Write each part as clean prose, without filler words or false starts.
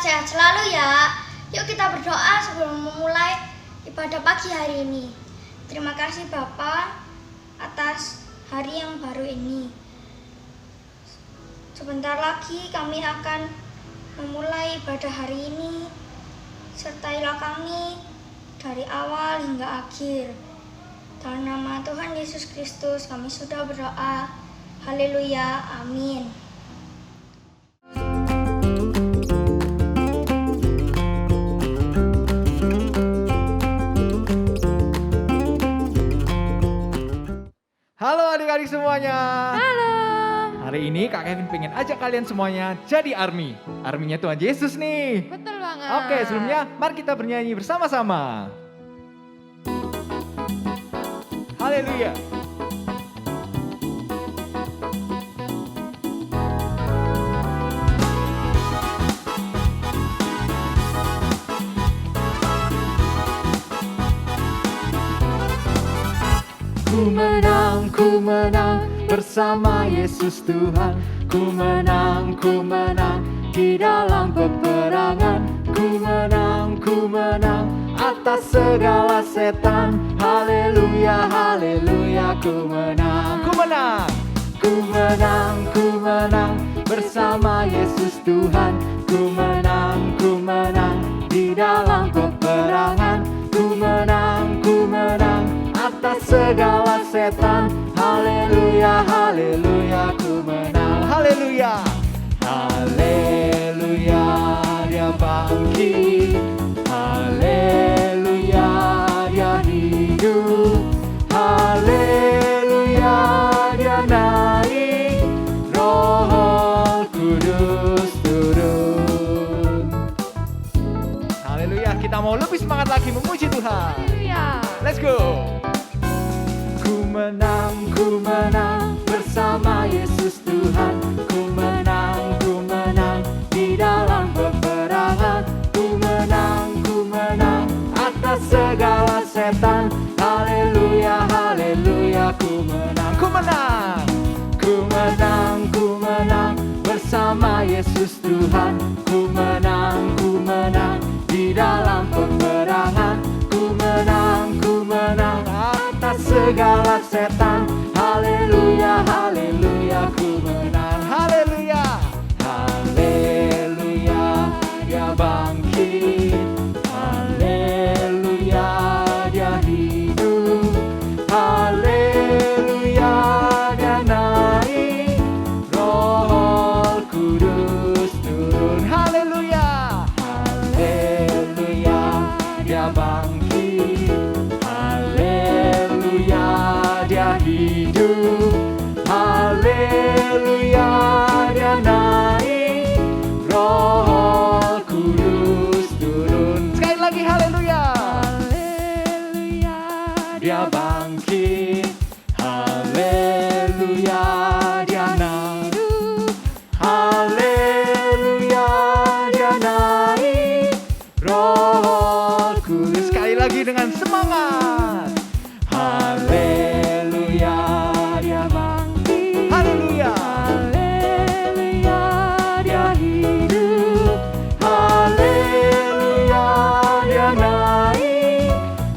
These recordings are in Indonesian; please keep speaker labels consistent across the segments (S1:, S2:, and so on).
S1: sehat selalu ya. Yuk kita berdoa sebelum memulai ibadah pagi hari ini. Terima kasih Bapa atas hari yang baru ini. Sebentar lagi kami akan memulai ibadah hari ini. Sertailah kami dari awal hingga akhir. Dalam nama Tuhan Yesus Kristus kami sudah berdoa. Haleluya, amin.
S2: Halo adik-adik semuanya.
S3: Halo.
S2: Hari ini Kak Kevin pengen ajak kalian semuanya jadi ARMY. ARMY-nya Tuhan Yesus nih.
S3: Betul banget.
S2: Oke, sebelumnya mari kita bernyanyi bersama-sama. Haleluya. Ku menang bersama Yesus Tuhan. Ku menang di dalam peperangan. Ku menang atas segala setan. Haleluya, haleluya, ku menang. Ku menang bersama Yesus Tuhan. Ku menang di dalam peperangan. Ku menang atas segala setan. Haleluya, haleluya, ku menang. Haleluya, haleluya, dia bangkit. Haleluya, dia hidup. Haleluya, dia naik. Roh Kudus turun. Haleluya, kita mau lebih semangat lagi memuji Tuhan.
S3: Haleluya.
S2: Let's go. Ku menang bersama Yesus Tuhan. Ku menang di dalam peperangan. Ku menang atas segala setan. Haleluya, haleluya, ku menang. Ku menang bersama Yesus Tuhan. Ku menang di dalam peperangan. Ku menang atas segala setan. Haleluya, haleluya, ku menang. Haleluya, haleluya, dia bangkit. Haleluya, dia hidup. Haleluya, dia naik. Roh Kudus turun. Haleluya, haleluya, dia bangkit. Haleluya, dia hidup. Haleluya, dia naik. Roh Kudus turun. Sekali lagi haleluya.
S3: Haleluya.
S2: Dia bangkit. Haleluya, dia naik. Haleluya, dia naik. Roh Kudus. Sekali lagi dengan semangat. Haleluya, dia bangkit. Haleluya.
S3: Haleluya.
S2: Dia hidup. Haleluya, dia naik.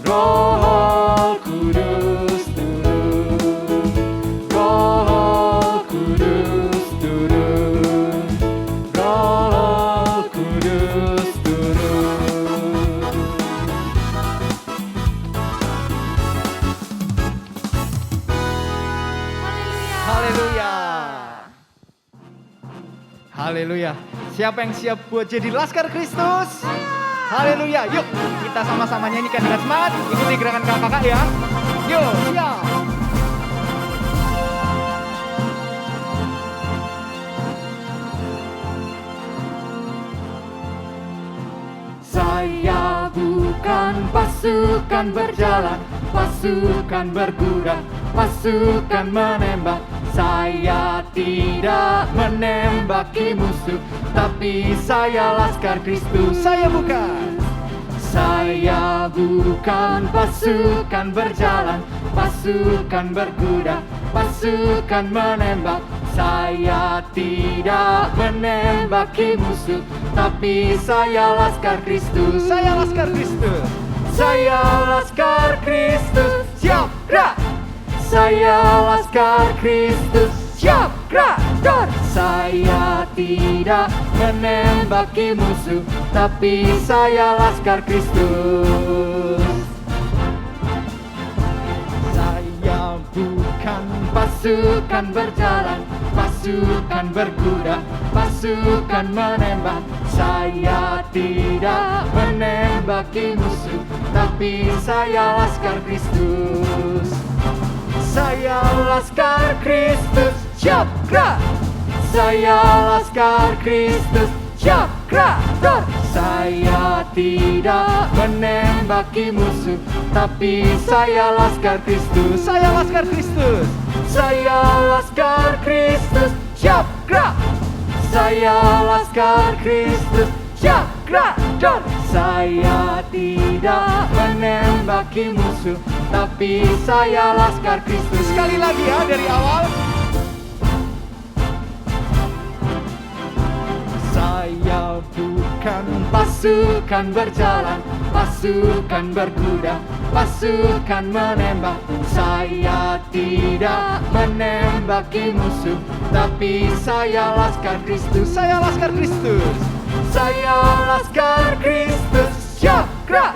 S2: Roh Kudus turun. Roh Kudus turun. Roh Kudus turun. Haleluya. Haleluya. Siapa yang siap buat jadi Laskar Kristus? Haleluya. Yuk kita sama-sama nyanyikan dengan semangat. Ikuti gerakan kakak-kakak ya. Yuk siap. Saya bukan pasukan berjalan, pasukan berkuda, pasukan menembak. Saya tidak menembaki musuh, tapi saya Laskar Kristus. Saya bukan pasukan berjalan, pasukan berkuda, pasukan menembak. Saya tidak menembaki musuh, tapi saya Laskar Kristus. Saya Laskar Kristus. Saya Laskar Kristus. Siap, gerak. Saya Laskar Kristus. Siap, gerak. Dor. Saya tidak menembaki musuh, tapi saya Laskar Kristus. Saya bukan pasukan berjalan, pasukan berkuda, pasukan menembak. Saya tidak menembaki musuh, tapi saya Laskar Kristus. Saya Laskar Kristus. Siap, gerak. Saya Laskar Kristus. Siap, gerak. Dor. Saya tidak menembaki musuh, tapi saya Laskar Kristus. Saya Laskar Kristus. Saya Laskar Kristus. Siap, gerak. Saya Laskar Kristus. Siap, gerak. Dor. Saya tidak menembaki musuh, tapi saya Laskar Kristus. Sekali lagi ya, dari awal. Saya bukan pasukan berjalan, pasukan berkuda, pasukan menembak. Saya tidak menembaki musuh, tapi saya Laskar Kristus. Saya Laskar Kristus. Saya Laskar Kristus. Siap, gerak.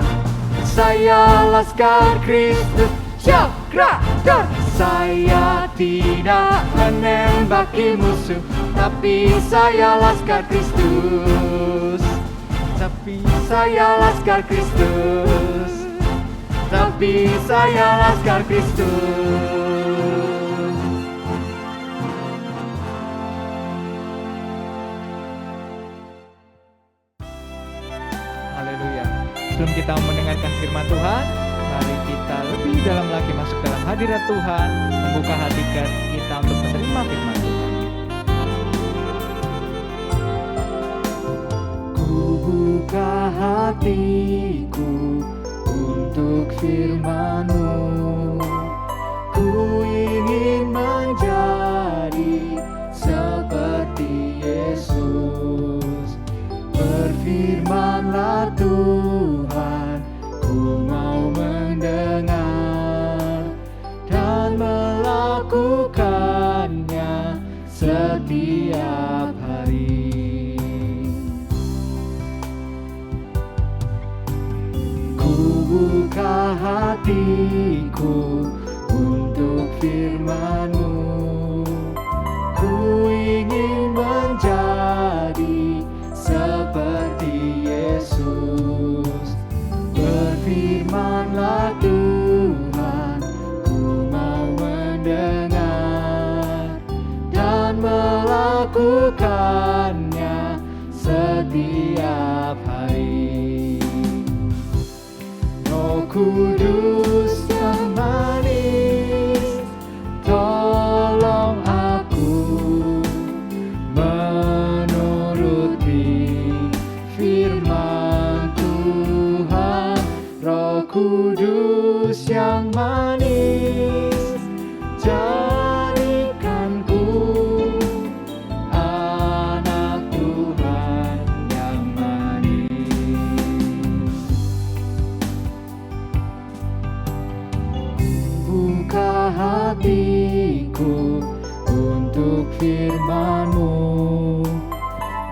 S2: Saya Laskar Kristus. Siap, gerak. Dor. Saya tidak menembaki musuh, tapi saya Laskar Kristus. Tapi saya Laskar Kristus. Tapi saya Laskar Kristus. Haleluya. Sebelum kita mendengarkan firman Tuhan, mari kita lebih dalam lagi masuk dalam hadirat Tuhan, membuka hati kita untuk menerima firman Tuhan. Ku buka hatiku untuk firman-Mu. Ku ingin menjadi seperti Yesus. Berfirman-Lah Tuhan, ku mau mendengar dan melakukannya setiap hari. Ku buka hatiku untuk firman-Mu. Ku ingin menjadi seperti Yesus. Berfirman-Lah Tuhan, ku mau mendengar dan melakukannya setiap hari. Roh Kudus yang manis, tolong aku menuruti firman Tuhan. Roh Kudus yang manis, jadikanku anak Tuhan yang manis. Buka hatiku untuk firman-Mu.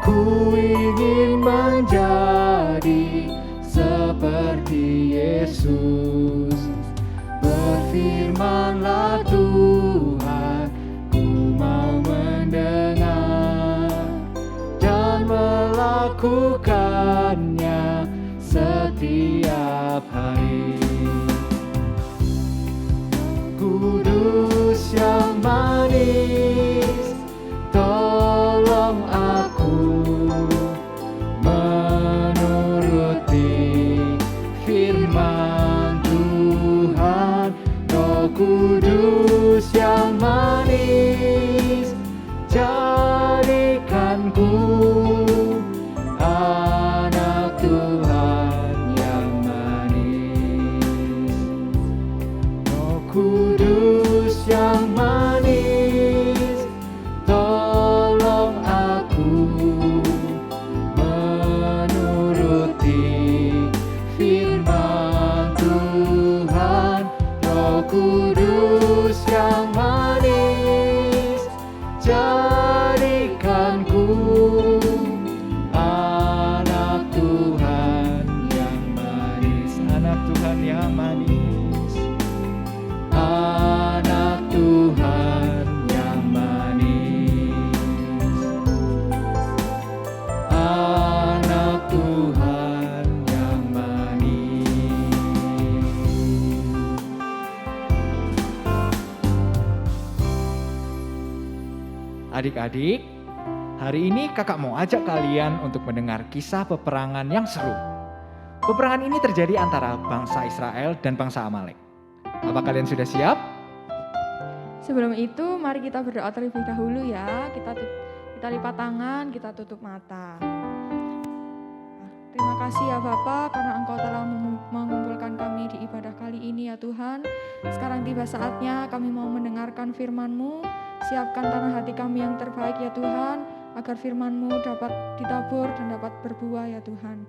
S2: Ku ingin menjadi seperti Yesus. Berfirman-Lah Tuhan, ku mau mendengar dan melakukannya setiap hari. Kudus yang manis, tolong aku menuruti firman Tuhan. Roh Kudus yang manis, jadikanku anak Tuhan yang manis. Roh Kudus yang manis, Adik-adik, hari ini kakak mau ajak kalian untuk mendengar kisah peperangan yang seru. Peperangan ini terjadi antara bangsa Israel dan bangsa Amalek. Apa kalian sudah siap?
S3: Sebelum itu, mari kita berdoa terlebih dahulu ya. Kita lipat tangan, kita tutup mata. Terima kasih ya Bapa, karena Engkau telah mengumpulkan kami di ibadah kali ini ya Tuhan. Sekarang tiba saatnya kami mau mendengarkan firman-Mu. Siapkan tanah hati kami yang terbaik ya Tuhan, agar firman-Mu dapat ditabur dan dapat berbuah ya Tuhan.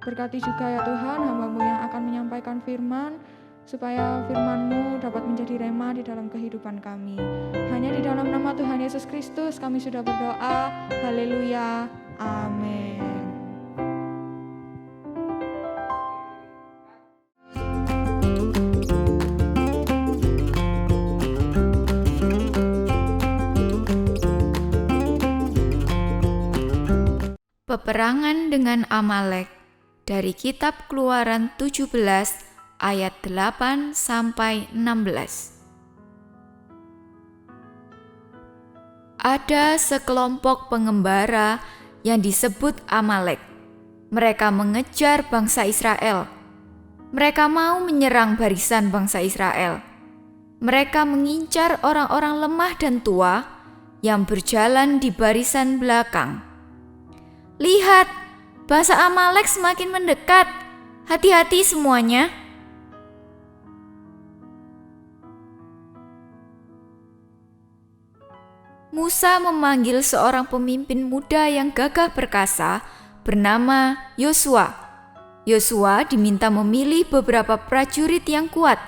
S3: Berkati juga ya Tuhan hamba-Mu yang akan menyampaikan firman, supaya firman-Mu dapat menjadi rema di dalam kehidupan kami. Hanya di dalam nama Tuhan Yesus Kristus kami sudah berdoa. Haleluya. Amin.
S4: Peperangan dengan Amalek dari kitab Keluaran 17 ayat 8 sampai 16. Ada sekelompok pengembara yang disebut Amalek. Mereka mengejar bangsa Israel. Mereka mau menyerang barisan bangsa Israel. Mereka mengincar orang-orang lemah dan tua yang berjalan di barisan belakang. Lihat, bangsa Amalek semakin mendekat. Hati-hati semuanya. Musa memanggil seorang pemimpin muda yang gagah perkasa bernama Yosua. Yosua diminta memilih beberapa prajurit yang kuat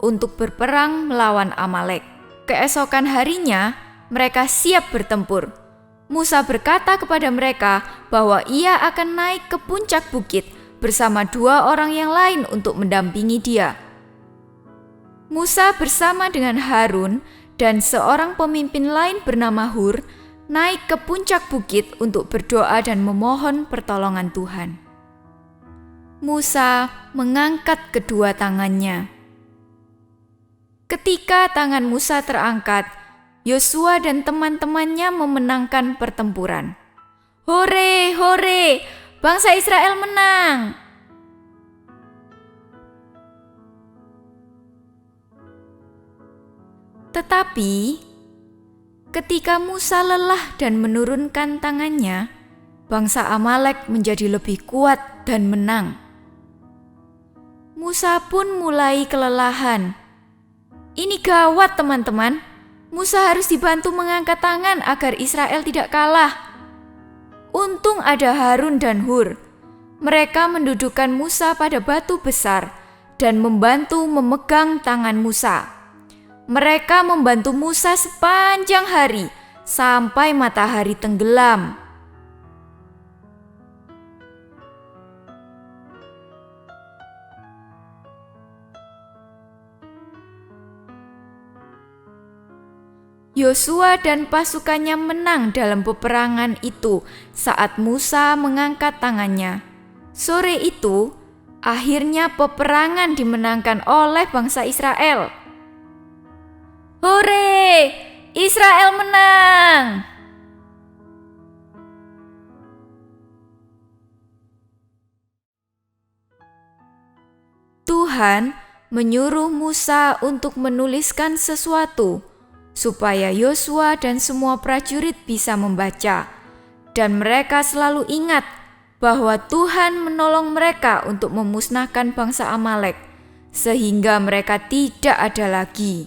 S4: untuk berperang melawan Amalek. Keesokan harinya, mereka siap bertempur. Musa berkata kepada mereka bahwa ia akan naik ke puncak bukit bersama 2 orang yang lain untuk mendampingi dia. Musa bersama dengan Harun dan seorang pemimpin lain bernama Hur naik ke puncak bukit untuk berdoa dan memohon pertolongan Tuhan. Musa mengangkat kedua tangannya. Ketika tangan Musa terangkat, Yosua dan teman-temannya memenangkan pertempuran. Hore, hore, bangsa Israel menang! Tetapi, ketika Musa lelah dan menurunkan tangannya, bangsa Amalek menjadi lebih kuat dan menang. Musa pun mulai kelelahan. Ini gawat teman-teman. Musa harus dibantu mengangkat tangan agar Israel tidak kalah. Untung ada Harun dan Hur. Mereka mendudukkan Musa pada batu besar dan membantu memegang tangan Musa. Mereka membantu Musa sepanjang hari sampai matahari tenggelam. Yosua dan pasukannya menang dalam peperangan itu saat Musa mengangkat tangannya. Sore itu, akhirnya peperangan dimenangkan oleh bangsa Israel. Hore! Israel menang! Tuhan menyuruh Musa untuk menuliskan sesuatu supaya Yosua dan semua prajurit bisa membaca, dan mereka selalu ingat bahwa Tuhan menolong mereka untuk memusnahkan bangsa Amalek, sehingga mereka tidak ada lagi.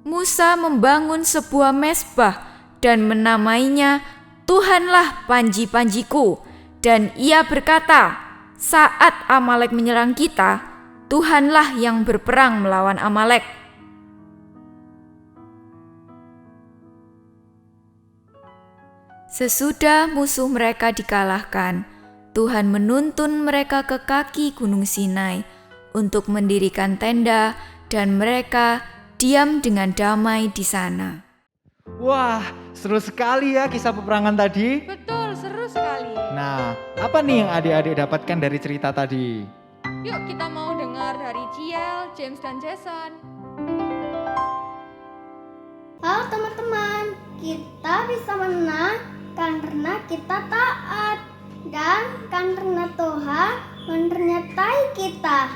S4: Musa membangun sebuah mezbah dan menamainya Tuhanlah panji-panjiku, dan ia berkata, saat Amalek menyerang kita, Tuhanlah yang berperang melawan Amalek. Sesudah musuh mereka dikalahkan, Tuhan menuntun mereka ke kaki Gunung Sinai untuk mendirikan tenda, dan mereka diam dengan damai di sana.
S2: Wah, seru sekali ya kisah peperangan tadi.
S3: Betul, seru sekali.
S2: Nah, apa nih yang adik-adik dapatkan dari cerita tadi?
S3: Yuk kita mau dengar dari Ciel, James dan Jason.
S1: Halo teman-teman, Kita bisa menang karena kita taat dan karena Tuhan menyertai kita.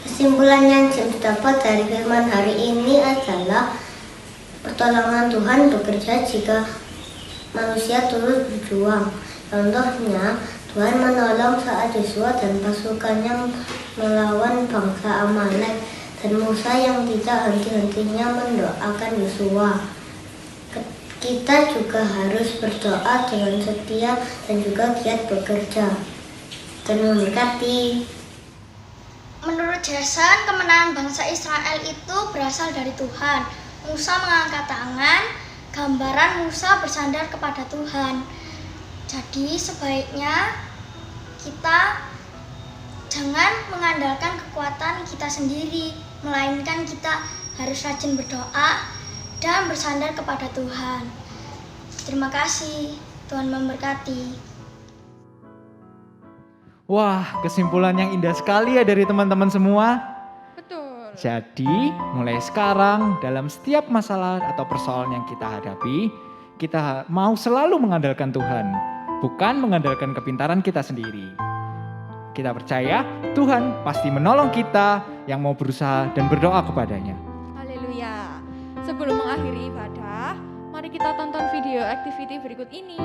S5: Kesimpulan yang didapat dari firman hari ini adalah pertolongan Tuhan bekerja jika manusia terus berjuang. Contohnya, Tuhan menolong saat Yosua dan pasukannya melawan bangsa Amalek, dan Musa yang tidak henti-hentinya mendoakan Yosua. Kita juga harus berdoa dengan setia dan juga giat bekerja. Tuhan memberkati.
S1: Menurut Jason, kemenangan bangsa Israel itu berasal dari Tuhan. Musa mengangkat tangan, gambaran Musa bersandar kepada Tuhan. Jadi sebaiknya kita jangan mengandalkan kekuatan kita sendiri, melainkan kita harus rajin berdoa dan bersandar kepada Tuhan. Terima kasih, Tuhan memberkati.
S2: Wah, kesimpulan yang indah sekali ya dari teman-teman semua.
S3: Betul.
S2: Jadi, mulai sekarang dalam setiap masalah atau persoalan yang kita hadapi, kita mau selalu mengandalkan Tuhan, bukan mengandalkan kepintaran kita sendiri. Kita percaya Tuhan pasti menolong kita yang mau berusaha dan berdoa kepadanya.
S3: Haleluya. Sebelum mengakhiri ibadah, mari kita tonton video activity berikut ini.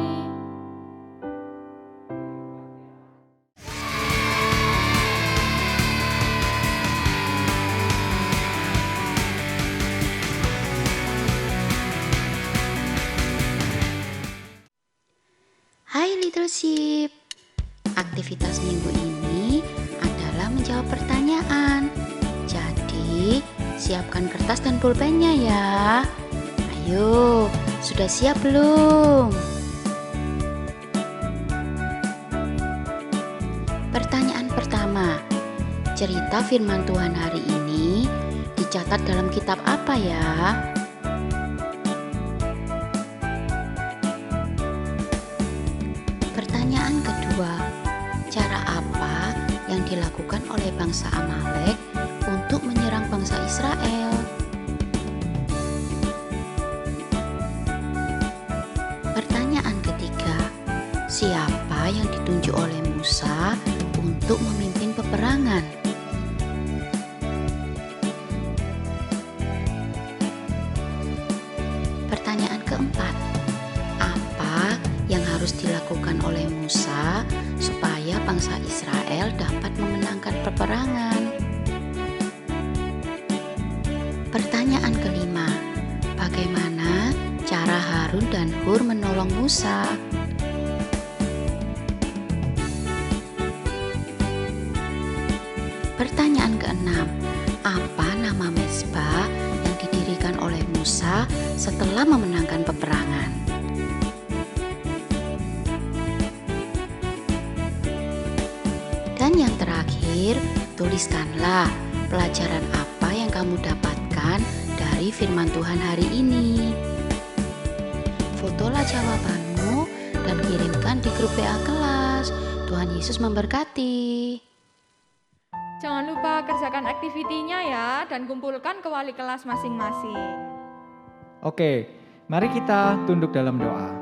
S6: Hai Little Sheep, aktivitas minggu ini adalah menjawab pertanyaan. Jadi, siapkan kertas dan pulpennya ya. Ayo, sudah siap belum? Pertanyaan pertama, cerita firman Tuhan hari ini dicatat dalam kitab apa ya? Pertanyaan kedua, cara apa yang dilakukan oleh bangsa Amalek untuk menyerang bangsa Israel? Pertanyaan ketiga, siapa yang ditunjuk oleh Musa untuk memimpin peperangan? Pertanyaan keempat, apa yang harus dilakukan oleh Musa supaya bangsa Israel dapat memenangkan peperangan? Pertanyaan kelima, bagaimana cara Harun dan Hur menolong Musa? Pertanyaan keenam, apa nama mezbah yang didirikan oleh Musa setelah memenangkan peperangan? Dan yang terakhir, tuliskanlah pelajaran apa yang kamu dapatkan dari firman Tuhan hari ini. Fotolah jawabanmu dan kirimkan di grup WA kelas. Tuhan Yesus memberkati.
S3: Jangan lupa kerjakan aktivitinya ya dan kumpulkan ke wali kelas masing-masing.
S2: Oke, mari kita tunduk dalam doa.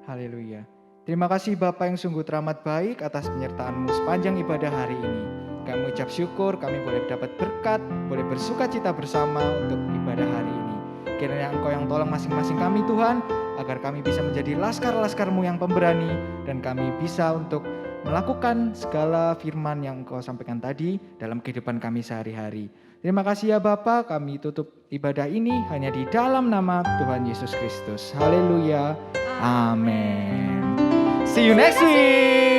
S2: Haleluya. Terima kasih Bapak yang sungguh teramat baik atas penyertaan-Mu sepanjang ibadah hari ini. Kami ucap syukur kami boleh dapat berkat, boleh bersuka cita bersama untuk ibadah hari ini. Kiranya Engkau yang tolong masing-masing kami Tuhan, agar kami bisa menjadi laskar-laskar-Mu yang pemberani, dan kami bisa untuk melakukan segala firman yang Engkau sampaikan tadi dalam kehidupan kami sehari-hari. Terima kasih ya Bapa, kami tutup ibadah ini hanya di dalam nama Tuhan Yesus Kristus. Haleluya. Amin. See you next week.